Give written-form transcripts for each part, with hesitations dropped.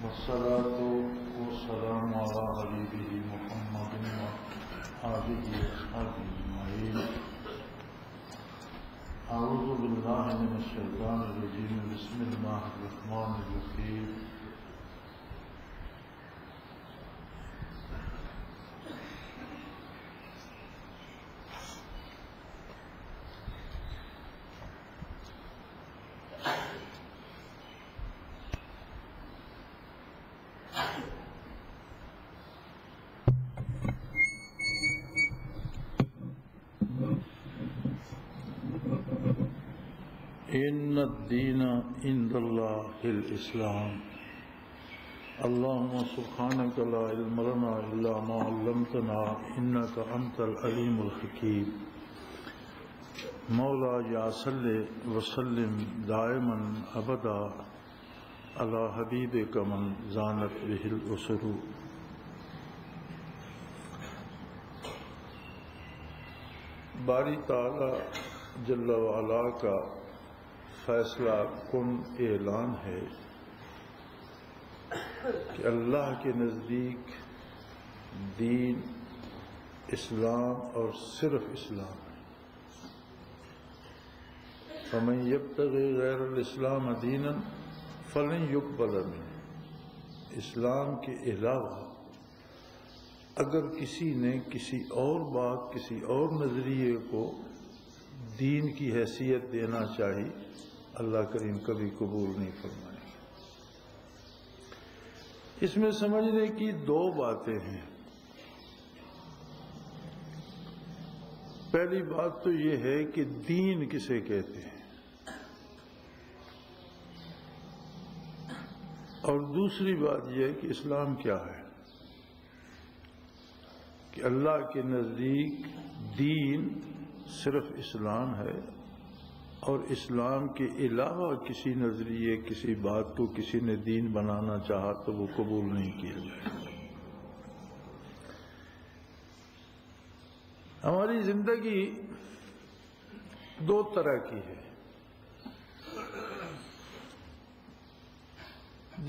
والصلاة والسلام على حبيبه محمد وآله وصحبه أجمعين. أعوذ بالله من الشيطان الرجيم. بسم الله الرحمن الرحيم. إن الدين عند الله الإسلام. اللهم سبحانك لا علم لنا إلا ما علمتنا إنك أنت العليم الحكيم. مولا یا صلی وسلم دائما ابدا على حبیبک من زانت به الأسر. باری تعالی جل وعلا کا فیصلہ کن اعلان ہے کہ اللہ کے نزدیک دین اسلام اور صرف اسلام ہے. فمن یبتغی غیر الاسلام دینا فلن یقبل منہ. اسلام کے علاوہ اگر کسی نے کسی اور بات کسی اور نظریے کو دین کی حیثیت دینا چاہی اللہ کریم کبھی قبول نہیں فرمائے. اس میں سمجھنے کی دو باتیں ہیں. پہلی بات تو یہ ہے کہ دین کسے کہتے ہیں، اور دوسری بات یہ ہے کہ اسلام کیا ہے. کہ اللہ کے نزدیک دین صرف اسلام ہے، اور اسلام کے علاوہ کسی نظریے کسی بات کو کسی نے دین بنانا چاہا تو وہ قبول نہیں کیا جائے. ہماری زندگی دو طرح کی ہے،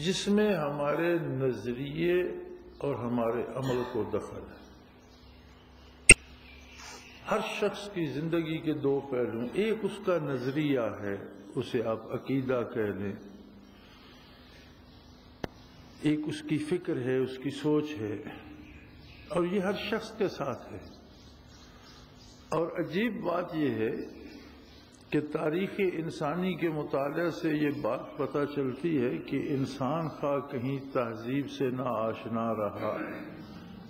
جس میں ہمارے نظریے اور ہمارے عمل کو دخل ہے. ہر شخص کی زندگی کے دو پہلو ہیں. ایک اس کا نظریہ ہے، اسے آپ عقیدہ کہہ لیں. ایک اس کی فکر ہے، اس کی سوچ ہے، اور یہ ہر شخص کے ساتھ ہے. اور عجیب بات یہ ہے کہ تاریخ انسانی کے مطالعے سے یہ بات پتہ چلتی ہے کہ انسان خواہ کہیں تہذیب سے نہ آشنا رہا،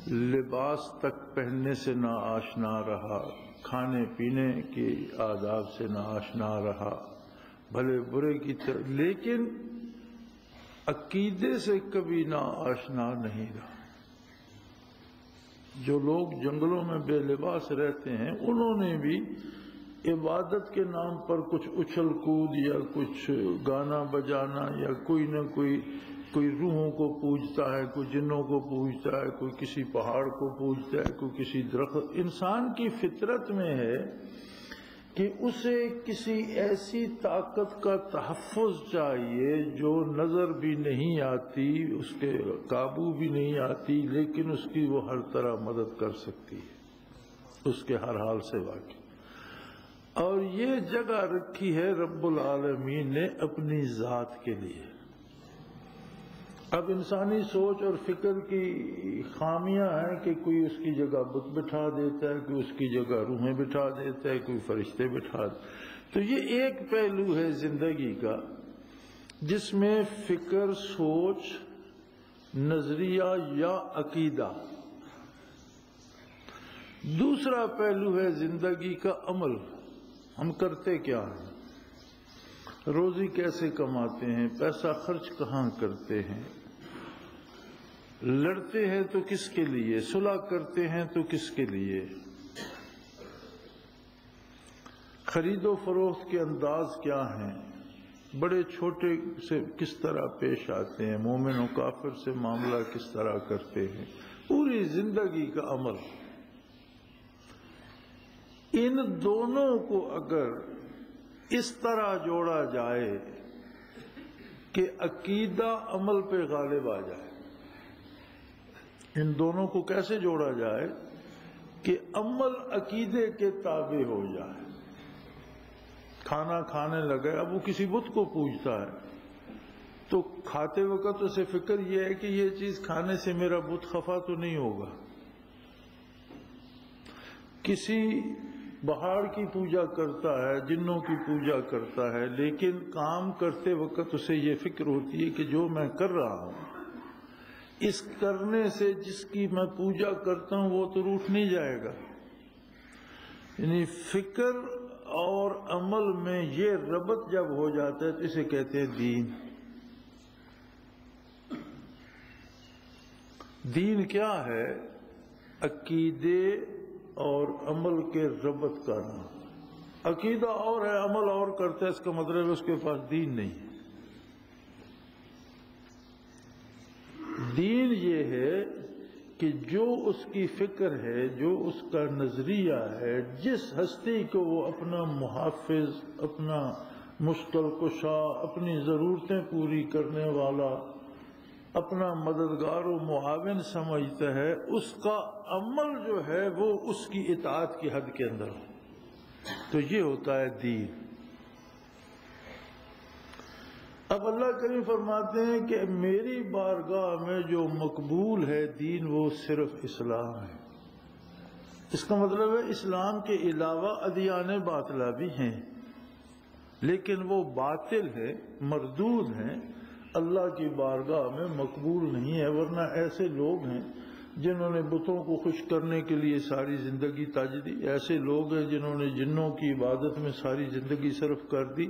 لباس تک پہننے سے نہ آشنا رہا، کھانے پینے کے آداب سے نہ آشنا رہا، بھلے برے کی لیکن عقیدے سے کبھی نہ آشنا نہیں رہا. جو لوگ جنگلوں میں بے لباس رہتے ہیں انہوں نے بھی عبادت کے نام پر کچھ اچھل کود یا کچھ گانا بجانا یا کوئی نہ کوئی روحوں کو پوجتا ہے، کوئی جنوں کو پوجتا ہے، کوئی کسی پہاڑ کو پوجتا ہے، کوئی کسی درخت. انسان کی فطرت میں ہے کہ اسے کسی ایسی طاقت کا تحفظ چاہیے جو نظر بھی نہیں آتی، اس کے قابو بھی نہیں آتی، لیکن اس کی وہ ہر طرح مدد کر سکتی ہے، اس کے ہر حال سے واقف. اور یہ جگہ رکھی ہے رب العالمین نے اپنی ذات کے لیے. اب انسانی سوچ اور فکر کی خامیاں ہیں کہ کوئی اس کی جگہ بت بٹھا دیتا ہے، کوئی اس کی جگہ روحیں بٹھا دیتا ہے، کوئی فرشتے بٹھا دیتا ہے. تو یہ ایک پہلو ہے زندگی کا جس میں فکر، سوچ، نظریہ یا عقیدہ. دوسرا پہلو ہے زندگی کا عمل. ہم کرتے کیا ہیں، روزی کیسے کماتے ہیں، پیسہ خرچ کہاں کرتے ہیں، لڑتے ہیں تو کس کے لیے، صلح کرتے ہیں تو کس کے لیے، خرید و فروخت کے انداز کیا ہیں، بڑے چھوٹے سے کس طرح پیش آتے ہیں، مومن و کافر سے معاملہ کس طرح کرتے ہیں. پوری زندگی کا عمل. ان دونوں کو اگر اس طرح جوڑا جائے کہ عقیدہ عمل پہ غالب آ جائے. ان دونوں کو کیسے جوڑا جائے کہ عمل عقیدے کے تابع ہو جائے. کھانا کھانے لگے، اب وہ کسی بت کو پوجتا ہے تو کھاتے وقت اسے فکر یہ ہے کہ یہ چیز کھانے سے میرا بت خفا تو نہیں ہوگا. کسی پہاڑ کی پوجا کرتا ہے، جنوں کی پوجا کرتا ہے، لیکن کام کرتے وقت اسے یہ فکر ہوتی ہے کہ جو میں کر رہا ہوں اس کرنے سے جس کی میں پوجا کرتا ہوں وہ تو روٹھ نہیں جائے گا. یعنی فکر اور عمل میں یہ ربط جب ہو جاتا ہے تو اسے کہتے ہیں دین. دین کیا ہے؟ عقیدے اور عمل کے ربط کا نام. عقیدہ اور ہے، عمل اور کرتا ہے، اس کا مطلب ہے اس کے پاس دین نہیں ہے. دین یہ ہے کہ جو اس کی فکر ہے، جو اس کا نظریہ ہے، جس ہستی کو وہ اپنا محافظ، اپنا مشکل کشا، اپنی ضرورتیں پوری کرنے والا، اپنا مددگار و معاون سمجھتا ہے، اس کا عمل جو ہے وہ اس کی اطاعت کی حد کے اندر ہو، تو یہ ہوتا ہے دین. اب اللہ کریم فرماتے ہیں کہ میری بارگاہ میں جو مقبول ہے دین وہ صرف اسلام ہے. اس کا مطلب ہے اسلام کے علاوہ ادیان باطلہ بھی ہیں، لیکن وہ باطل ہے، مردود ہیں، اللہ کی بارگاہ میں مقبول نہیں ہے. ورنہ ایسے لوگ ہیں جنہوں نے بتوں کو خوش کرنے کے لیے ساری زندگی تاج دی، ایسے لوگ ہیں جنہوں نے جنوں کی عبادت میں ساری زندگی صرف کر دی،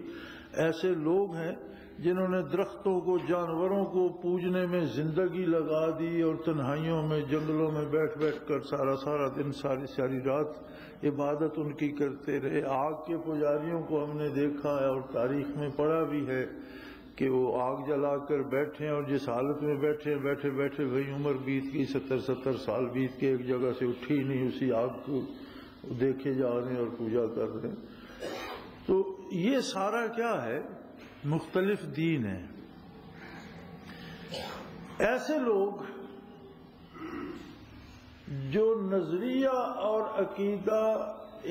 ایسے لوگ ہیں جنہوں نے درختوں کو، جانوروں کو پوجنے میں زندگی لگا دی اور تنہائیوں میں، جنگلوں میں بیٹھ بیٹھ کر سارا دن، ساری رات عبادت ان کی کرتے رہے. آگ کے پجاریوں کو ہم نے دیکھا ہے اور تاریخ میں پڑھا بھی ہے کہ وہ آگ جلا کر بیٹھے اور جس حالت میں بیٹھے بیٹھے وہی عمر بیت گئی، 70 سال بیت کے ایک جگہ سے اٹھی نہیں، اسی آگ کو دیکھے جا رہے ہیں اور پوجا کر رہے ہیں. تو یہ سارا کیا ہے؟ مختلف دین ہے. ایسے لوگ جو نظریہ اور عقیدہ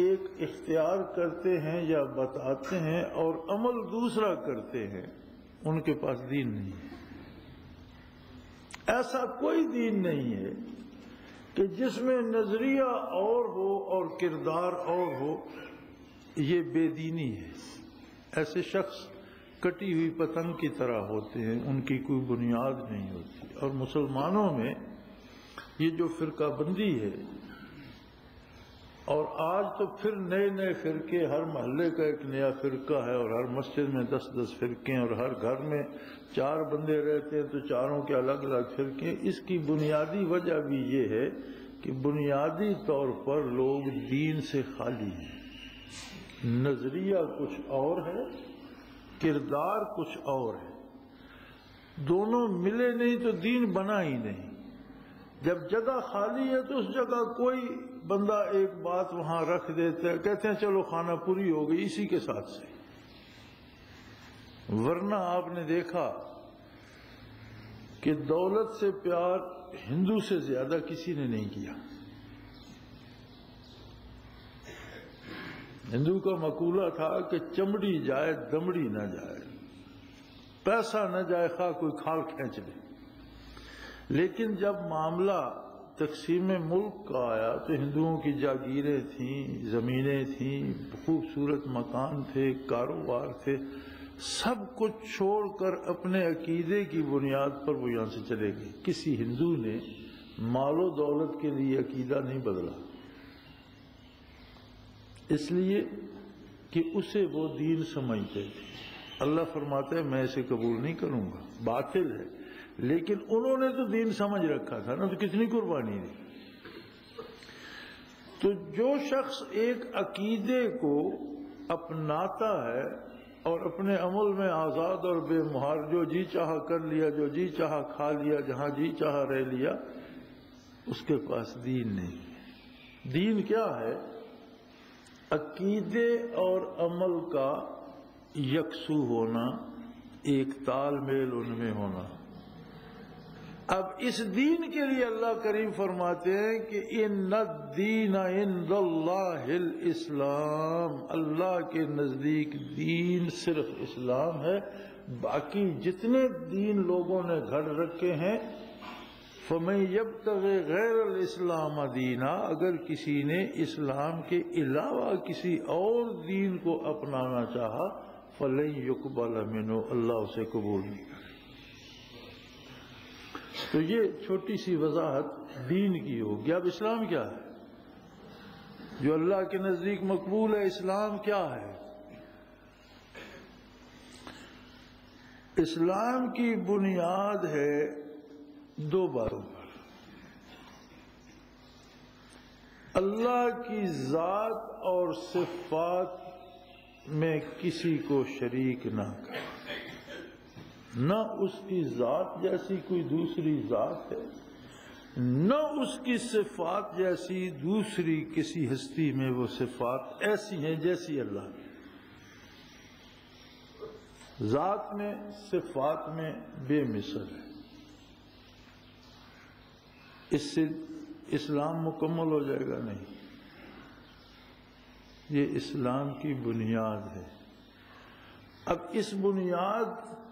ایک اختیار کرتے ہیں یا بتاتے ہیں اور عمل دوسرا کرتے ہیں، ان کے پاس دین نہیں ہے. ایسا کوئی دین نہیں ہے کہ جس میں نظریہ اور ہو اور کردار اور ہو. یہ بے دینی ہے. ایسے شخص کٹی ہوئی پتنگ کی طرح ہوتے ہیں، ان کی کوئی بنیاد نہیں ہوتی. اور مسلمانوں میں یہ جو فرقہ بندی ہے، اور آج تو پھر نئے فرقے، ہر محلے کا ایک نیا فرقہ ہے اور ہر مسجد میں 10 فرقے ہیں اور ہر گھر میں 4 بندے رہتے ہیں تو چاروں کے الگ الگ فرقے. اس کی بنیادی وجہ بھی یہ ہے کہ بنیادی طور پر لوگ دین سے خالی ہیں. نظریہ کچھ اور ہے، کردار کچھ اور ہے. دونوں ملے نہیں تو دین بنا ہی نہیں. جب جگہ خالی ہے تو اس جگہ کوئی بندہ ایک بات وہاں رکھ دیتا ہے، کہتے ہیں چلو خانہ پوری ہو گئی اسی کے ساتھ سے. ورنہ آپ نے دیکھا کہ دولت سے پیار ہندو سے زیادہ کسی نے نہیں کیا. ہندو کا مقولہ تھا کہ چمڑی جائے دمڑی نہ جائے، پیسہ نہ جائے خواہ کوئی کھال کھینچ لے. لیکن جب معاملہ تقسیم ملک کا آیا تو ہندوؤں کی جاگیریں تھیں، زمینیں تھیں، خوبصورت مکان تھے، کاروبار تھے، سب کچھ چھوڑ کر اپنے عقیدے کی بنیاد پر وہ یہاں سے چلے گئے. کسی ہندو نے مال و دولت کے لیے عقیدہ نہیں بدلا، اس لیے کہ اسے وہ دین سمجھتے تھے. اللہ فرماتا ہے میں اسے قبول نہیں کروں گا، باطل ہے. لیکن انہوں نے تو دین سمجھ رکھا تھا نا، تو کتنی قربانی دی. تو جو شخص ایک عقیدے کو اپناتا ہے اور اپنے عمل میں آزاد اور بے مہار، جو جی چاہا کر لیا، جو جی چاہا کھا لیا، جہاں جی چاہا رہ لیا، اس کے پاس دین نہیں. دین کیا ہے؟ عقیدے اور عمل کا یکسو ہونا، ایک تال میل ان میں ہونا۔ اب اس دین کے لیے اللہ کریم فرماتے ہیں کہ ان الدین عند اللہ الاسلام، اللہ کے نزدیک دین صرف اسلام ہے، باقی جتنے دین لوگوں نے گھڑ رکھے ہیں فَمَن يَبْتَغِ غَيْرَ الْإِسْلَامَ دِينًا، اگر کسی نے اسلام کے علاوہ کسی اور دین کو اپنانا چاہا فَلَن يُقْبَلَ مِنْهُ، اللہ اسے قبول نہیں کرے۔ تو یہ چھوٹی سی وضاحت دین کی ہوگی۔ اب اسلام کیا ہے جو اللہ کے نزدیک مقبول ہے؟ اسلام کیا ہے؟ اسلام کی بنیاد ہے دو باتوں پر، اللہ کی ذات اور صفات میں کسی کو شریک نہ کرے، نہ اس کی ذات جیسی کوئی دوسری ذات ہے، نہ اس کی صفات جیسی دوسری کسی ہستی میں وہ صفات ایسی ہیں جیسی اللہ کی۔ ذات میں صفات میں بے مثل ہے۔ اس سے اسلام مکمل ہو جائے گا نہیں، یہ اسلام کی بنیاد ہے۔ اب اس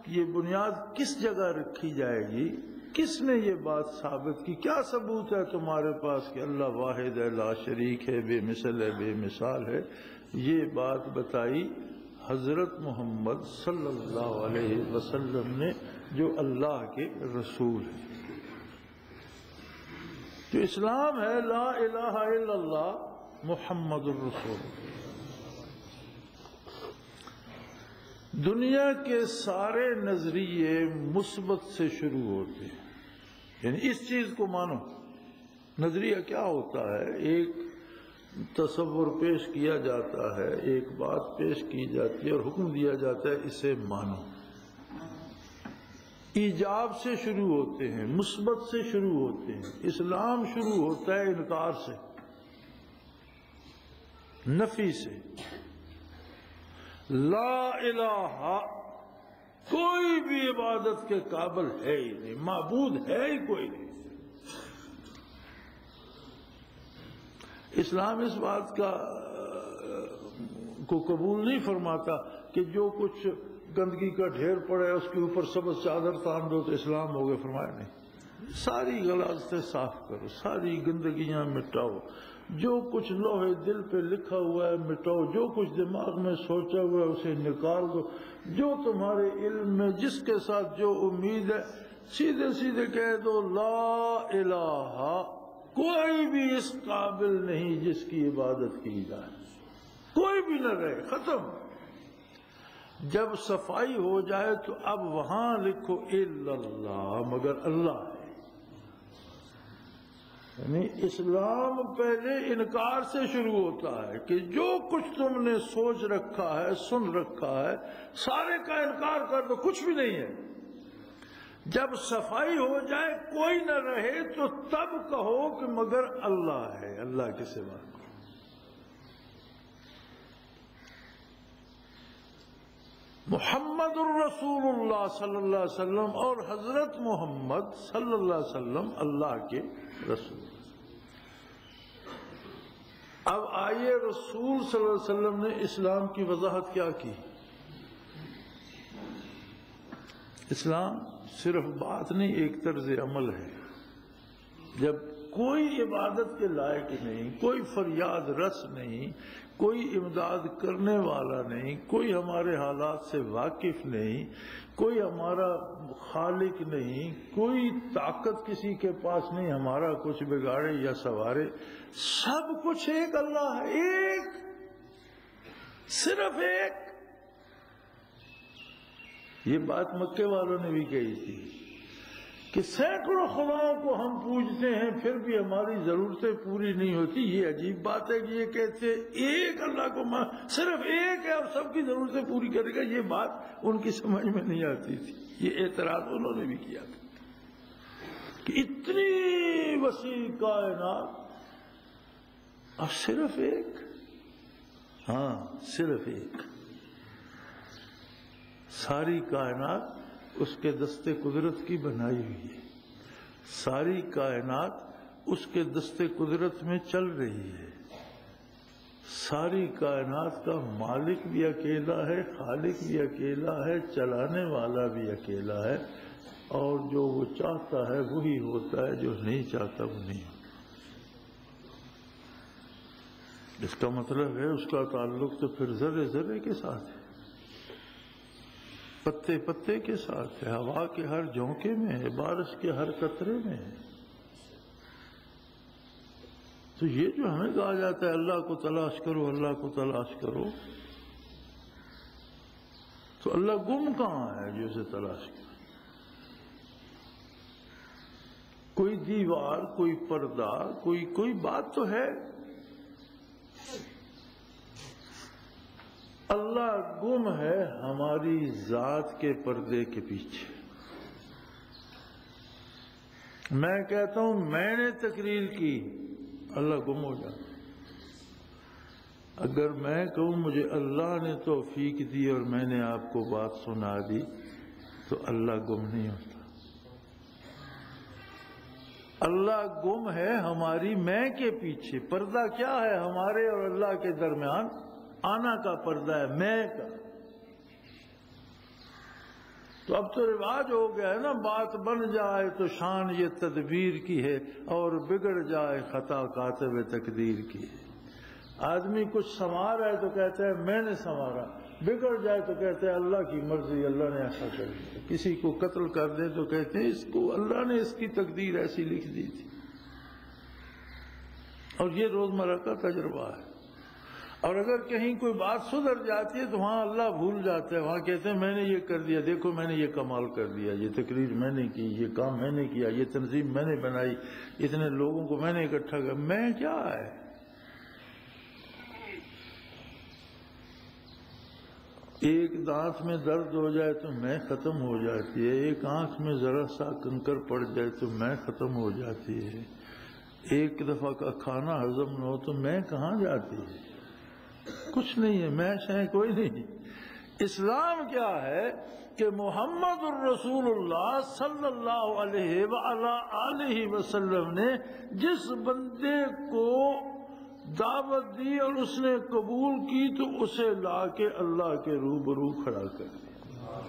یہ بنیاد کس جگہ رکھی جائے گی؟ کس نے یہ بات ثابت کی؟ کیا ثبوت ہے تمہارے پاس کہ اللہ واحد ہے، لا شریک ہے، بے مثل ہے، بے مثال ہے؟ یہ بات بتائی حضرت محمد صلی اللہ علیہ وسلم نے، جو اللہ کے رسول ہیں۔ جو اسلام ہے لا الہ الا اللہ محمد الرسول۔ دنیا کے سارے نظریے مثبت سے شروع ہوتے ہیں، یعنی اس چیز کو مانو۔ نظریہ کیا ہوتا ہے؟ ایک تصور پیش کیا جاتا ہے، ایک بات پیش کی جاتی ہے اور حکم دیا جاتا ہے اسے مانو۔ ایجاب سے شروع ہوتے ہیں، مثبت سے شروع ہوتے ہیں۔ اسلام شروع ہوتا ہے انکار سے، نفی سے۔ لا الہ، کوئی بھی عبادت کے قابل ہے ہی نہیں، معبود ہے ہی کوئی نہیں۔ اسلام اس بات کو قبول نہیں فرماتا کہ جو کچھ گندگی کا ڈھیر پڑا ہے اس کے اوپر سبز چادر تان دو تو اسلام ہو گئے، فرمایا نہیں۔ ساری غلاظتیں صاف کرو، ساری گندگیاں مٹاؤ، جو کچھ لوہے دل پہ لکھا ہوا ہے مٹاؤ، جو کچھ دماغ میں سوچا ہوا ہے اسے نکال دو، جو تمہارے علم میں جس کے ساتھ جو امید ہے سیدھے سیدھے کہہ دو لا الہ، کوئی بھی اس قابل نہیں جس کی عبادت کی جائے، کوئی بھی نہ رہے، ختم۔ جب صفائی ہو جائے تو اب وہاں لکھو الا اللہ، مگر اللہ ہے۔ یعنی اسلام پہلے انکار سے شروع ہوتا ہے کہ جو کچھ تم نے سوچ رکھا ہے، سن رکھا ہے، سارے کا انکار کر دو، کچھ بھی نہیں ہے۔ جب صفائی ہو جائے کوئی نہ رہے تو تب کہو کہ مگر اللہ ہے، اللہ کے سوا۔ محمد الرسول اللہ صلی اللہ علیہ وسلم اور حضرت محمد صلی اللہ علیہ وسلم اللہ کے رسول۔ اب آئیے رسول صلی اللہ علیہ وسلم نے اسلام کی وضاحت کیا کی؟ اسلام صرف بات نہیں، ایک طرز عمل ہے۔ جب کوئی عبادت کے لائق نہیں، کوئی فریاد رس نہیں، کوئی امداد کرنے والا نہیں، کوئی ہمارے حالات سے واقف نہیں، کوئی ہمارا خالق نہیں، کوئی طاقت کسی کے پاس نہیں ہمارا کچھ بگاڑے یا سنوارے، سب کچھ ایک اللہ ہے، ایک، صرف ایک۔ یہ بات مکے والوں نے بھی کہی تھی کہ سینکڑوں خداؤں کو ہم پوجتے ہیں پھر بھی ہماری ضرورتیں پوری نہیں ہوتی۔ یہ عجیب بات ہے کہ یہ کہتے ایک اللہ کو صرف ایک ہے اور سب کی ضرورتیں پوری کرے گا، یہ بات ان کی سمجھ میں نہیں آتی تھی۔ یہ اعتراض انہوں نے بھی کیا تھا کہ اتنی وسیع کائنات اور صرف ایک، ہاں صرف ایک۔ ساری کائنات اس کے دستے قدرت کی بنائی ہوئی ہے، ساری کائنات اس کے دستے قدرت میں چل رہی ہے، ساری کائنات کا مالک بھی اکیلا ہے، خالق بھی اکیلا ہے، چلانے والا بھی اکیلا ہے، اور جو وہ چاہتا ہے وہی ہوتا ہے، جو نہیں چاہتا وہ نہیں ہوتا۔ اس کا مطلب ہے اس کا تعلق تو پھر ذرے ذرے کے ساتھ ہے، پتے پتے کے ساتھ ہے، ہوا کے ہر جھونکے میں ہے، بارش کے ہر قطرے میں ہے۔ تو یہ جو ہمیں کہا جاتا ہے اللہ کو تلاش کرو، اللہ کو تلاش کرو، تو اللہ گم کہاں ہے جو اسے تلاش کرے؟ کوئی دیوار، کوئی پردہ، کوئی بات تو ہے۔ اللہ گم ہے ہماری ذات کے پردے کے پیچھے۔ میں کہتا ہوں میں نے تقریر کی، اللہ گم ہو جاتا۔ اگر میں کہوں مجھے اللہ نے توفیق دی اور میں نے آپ کو بات سنا دی تو اللہ گم نہیں ہوتا۔ اللہ گم ہے ہماری میں کے پیچھے۔ پردہ کیا ہے ہمارے اور اللہ کے درمیان؟ آنا کا پردہ ہے، میں کا۔ تو اب تو رواج ہو گیا ہے نا، بات بن جائے تو شان یہ تدبیر کی ہے اور بگڑ جائے خطا کاتب تقدیر کی ہے۔ آدمی کچھ سنوار ہے تو کہتا ہے میں نے سنوارا، بگڑ جائے تو کہتے ہیں اللہ کی مرضی، اللہ نے ایسا کر دیا۔ کسی کو قتل کر دے تو کہتے ہیں اس کو اللہ نے اس کی تقدیر ایسی لکھ دی تھی۔ اور یہ روزمرہ کا تجربہ ہے۔ اور اگر کہیں کوئی بات سدھر جاتی ہے تو وہاں اللہ بھول جاتا ہے، وہاں کہتے ہیں میں نے یہ کر دیا، دیکھو میں نے یہ کمال کر دیا، یہ تقریر میں نے کی، یہ کام میں نے کیا، یہ تنظیم میں نے بنائی، اتنے لوگوں کو میں نے اکٹھا کیا۔ میں کیا ہے؟ ایک دانت میں درد ہو جائے تو میں ختم ہو جاتی ہے، ایک آنکھ میں ذرا سا کنکر پڑ جائے تو میں ختم ہو جاتی ہے، ایک دفعہ کا کھانا ہضم نہ ہو تو میں کہاں جاتی ہے؟ کچھ نہیں ہے، میں شے کوئی نہیں۔ اسلام کیا ہے کہ محمد الرسول اللہ صلی اللہ علیہ وآلہ وسلم نے جس بندے کو دعوت دی اور اس نے قبول کی تو اسے لا کے اللہ کے روبرو کھڑا کر دیا۔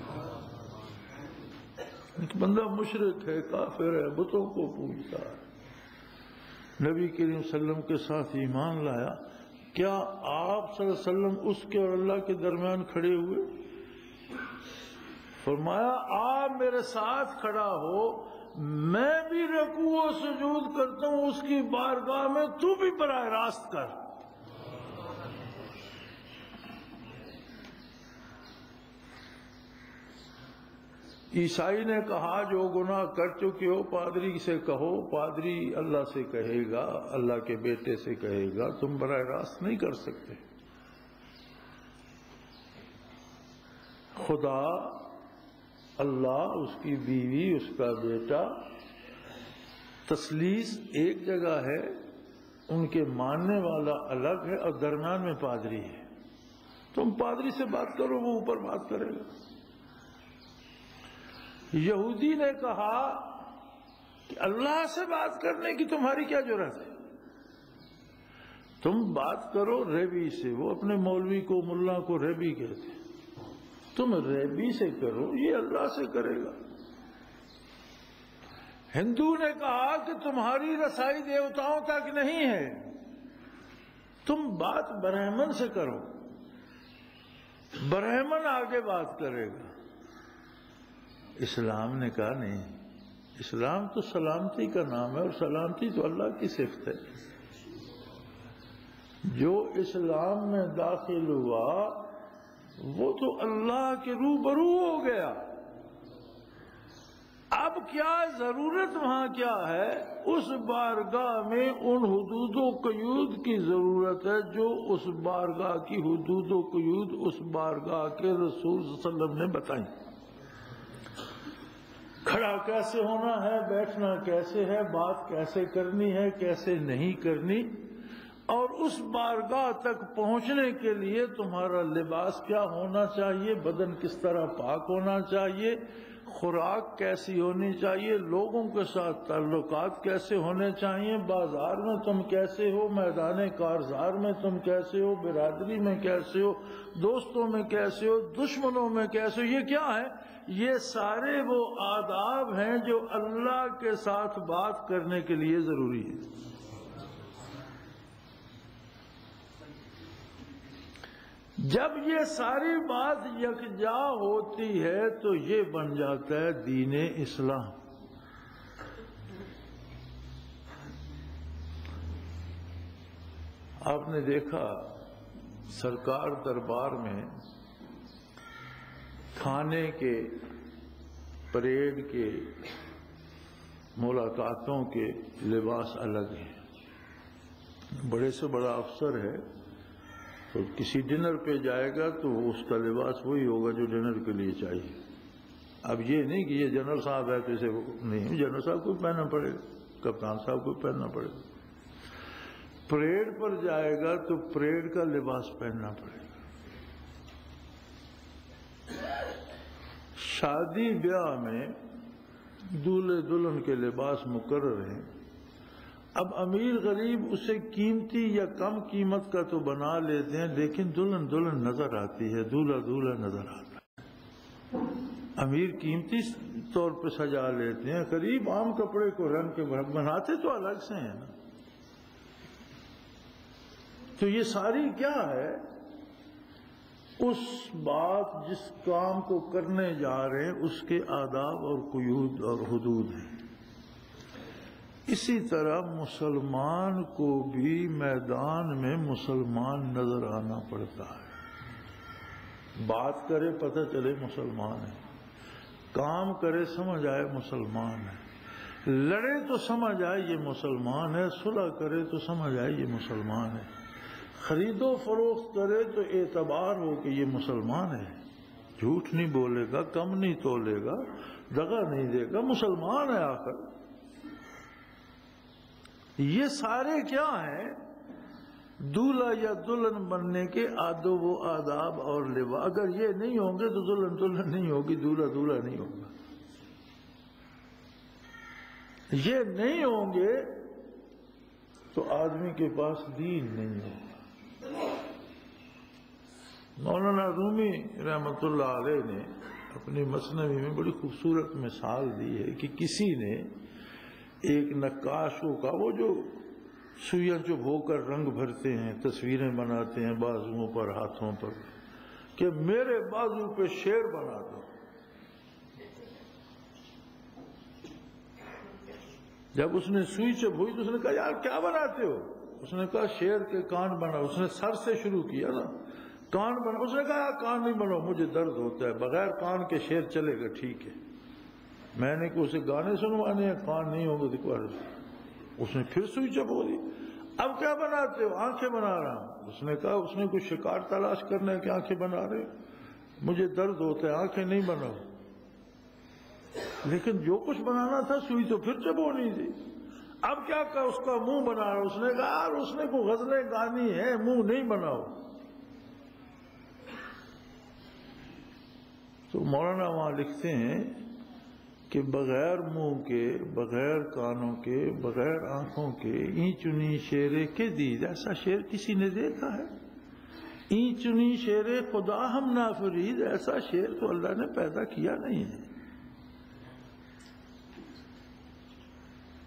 ایک بندہ مشرک ہے، کافر ہے، بتوں کو پوجتا ہے، نبی کریم صلی اللہ علیہ وسلم کے ساتھ ایمان لایا، کیا آپ صلی اللہ علیہ وسلم اس کے اور اللہ کے درمیان کھڑے ہوئے؟ فرمایا آپ میرے ساتھ کھڑا ہو، میں بھی رکوع و سجود کرتا ہوں اس کی بارگاہ میں، تو بھی براہ راست کر۔ عیسائی نے کہا جو گناہ کر چکے ہو پادری سے کہو، پادری اللہ سے کہے گا، اللہ کے بیٹے سے کہے گا، تم براہ راست نہیں کر سکتے۔ خدا، اللہ، اس کی بیوی، اس کا بیٹا، تثلیث ایک جگہ ہے، ان کے ماننے والا الگ ہے اور درمیان میں پادری ہے۔ تم پادری سے بات کرو، وہ اوپر بات کرے گا۔ یہودی نے کہا کہ اللہ سے بات کرنے کی تمہاری کیا ضرورت ہے؟ تم بات کرو ریبی سے، وہ اپنے مولوی کو، ملا کو ریبی کہتے ہیں، تم ریبی سے کرو، یہ اللہ سے کرے گا۔ ہندو نے کہا کہ تمہاری رسائی دیوتاؤں تک نہیں ہے، تم بات برہمن سے کرو، برہمن آگے بات کرے گا۔ اسلام نے کہا نہیں، اسلام تو سلامتی کا نام ہے اور سلامتی تو اللہ کی صفت ہے۔ جو اسلام میں داخل ہوا وہ تو اللہ کے روبرو ہو گیا۔ اب کیا ضرورت وہاں کیا ہے؟ اس بارگاہ میں ان حدود و قیود کی ضرورت ہے جو اس بارگاہ کی حدود و قیود اس بارگاہ کے رسول صلی اللہ علیہ وسلم نے بتائیں۔ کھڑا کیسے ہونا ہے، بیٹھنا کیسے ہے، بات کیسے کرنی ہے، کیسے نہیں کرنی، اور اس بارگاہ تک پہنچنے کے لیے تمہارا لباس کیا ہونا چاہیے، بدن کس طرح پاک ہونا چاہیے، خوراک کیسی ہونی چاہیے، لوگوں کے ساتھ تعلقات کیسے ہونے چاہیے، بازار میں تم کیسے ہو، میدان کارزار میں تم کیسے ہو، برادری میں کیسے ہو، دوستوں میں کیسے ہو، دشمنوں میں کیسے ہو، یہ کیا ہے؟ یہ سارے وہ آداب ہیں جو اللہ کے ساتھ بات کرنے کے لیے ضروری ہے۔ جب یہ ساری بات یکجا ہوتی ہے تو یہ بن جاتا ہے دین اسلام۔ آپ نے دیکھا سرکار دربار میں کھانے کے، پریڈ کے، ملاقاتوں کے لباس الگ ہیں۔ بڑے سے بڑا افسر ہے تو کسی ڈنر پہ جائے گا تو اس کا لباس وہی ہوگا جو ڈنر کے لیے چاہیے۔ اب یہ نہیں کہ یہ جنرل صاحب ہے تو اسے نہیں، جنرل صاحب کو پہننا پڑے گا، کپتان صاحب کو پہننا پڑے گا۔ پریڈ پر جائے گا تو پریڈ کا لباس پہننا پڑے گا۔ شادی بیاہ میں دولہے دلہن کے لباس مقرر ہیں۔ اب امیر غریب اسے قیمتی یا کم قیمت کا تو بنا لیتے ہیں، لیکن دلہن دلہن نظر آتی ہے، دولہا دولہا نظر آتا ہے۔ امیر قیمتی طور پہ سجا لیتے ہیں، غریب عام کپڑے کو رنگ کے بناتے تو الگ سے ہیں نا۔ تو یہ ساری کیا ہے؟ اس بات جس کام کو کرنے جا رہے ہیں اس کے آداب اور قیود اور حدود ہیں۔ اسی طرح مسلمان کو بھی میدان میں مسلمان نظر آنا پڑتا ہے۔ بات کرے پتہ چلے مسلمان ہے، کام کرے سمجھ آئے مسلمان ہے، لڑے تو سمجھ آئے یہ مسلمان ہے، صلح کرے تو سمجھ آئے یہ مسلمان ہے، خرید و فروخت کرے تو اعتبار ہو کہ یہ مسلمان ہے، جھوٹ نہیں بولے گا، کم نہیں تولے گا، دغا نہیں دے گا، مسلمان ہے آخر۔ یہ سارے کیا ہیں؟ دولہا یا دلہن بننے کے آداب و آداب اور لباس۔ اگر یہ نہیں ہوں گے تو دلہن دلہن نہیں ہوگی، دولہا دولہا نہیں ہوگا۔ یہ نہیں ہوں گے تو آدمی کے پاس دین نہیں ہوگا۔ مولانا رومی رحمت اللہ علیہ نے اپنی مثنوی میں بڑی خوبصورت مثال دی ہے کہ کسی نے ایک نقاشوں کا، وہ جو سوئیاں چبھ ہو کر رنگ بھرتے ہیں، تصویریں بناتے ہیں بازوؤں پر، ہاتھوں پر، کہ میرے بازو پہ شیر بنا دو۔ جب اس نے سوئی چبھ ہوئی تو اس نے کہا یار کیا بناتے ہو؟ اس نے کہا شیر کے کان بنا۔ اس نے سر سے شروع کیا نا، کان بنا۔ اس نے کہا کان نہیں بناؤ، مجھے درد ہوتا ہے، بغیر کان کے شیر چلے گا ٹھیک ہے۔ میں نے کہ اسے گانے سنوانے ہیں، کان نہیں ہوں گے دکھوا رہے۔ اس نے پھر سوئی چبھ ہو دی۔ اب کیا بناتے ہو؟ آنکھیں بنا رہا ہوں۔ اس نے کہا اس نے کوئی شکار تلاش کرنا ہے کہ آنکھیں بنا رہے، مجھے درد ہوتا ہے، آنکھیں نہیں بناؤ۔ لیکن جو کچھ بنانا تھا سوئی تو پھر چبھ ہونی تھی۔ اب کیا کہا؟ اس کا منہ بنا رہا۔ اس نے کہا یار اس نے کوئی غزلیں گانی ہے، منہ نہیں بناؤ۔ تو مولانا وہاں لکھتے ہیں کہ بغیر منہ کے، بغیر کانوں کے، بغیر آنکھوں کے این چنی شیرے کے دید، ایسا شیر کسی نے دیکھا ہے؟ این چنی شیرے خدا ہم نافرید، ایسا شیر تو اللہ نے پیدا کیا نہیں ہے۔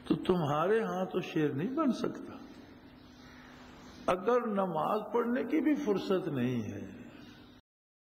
تو تمہارے ہاں تو شیر نہیں بن سکتا۔ اگر نماز پڑھنے کی بھی فرصت نہیں ہے،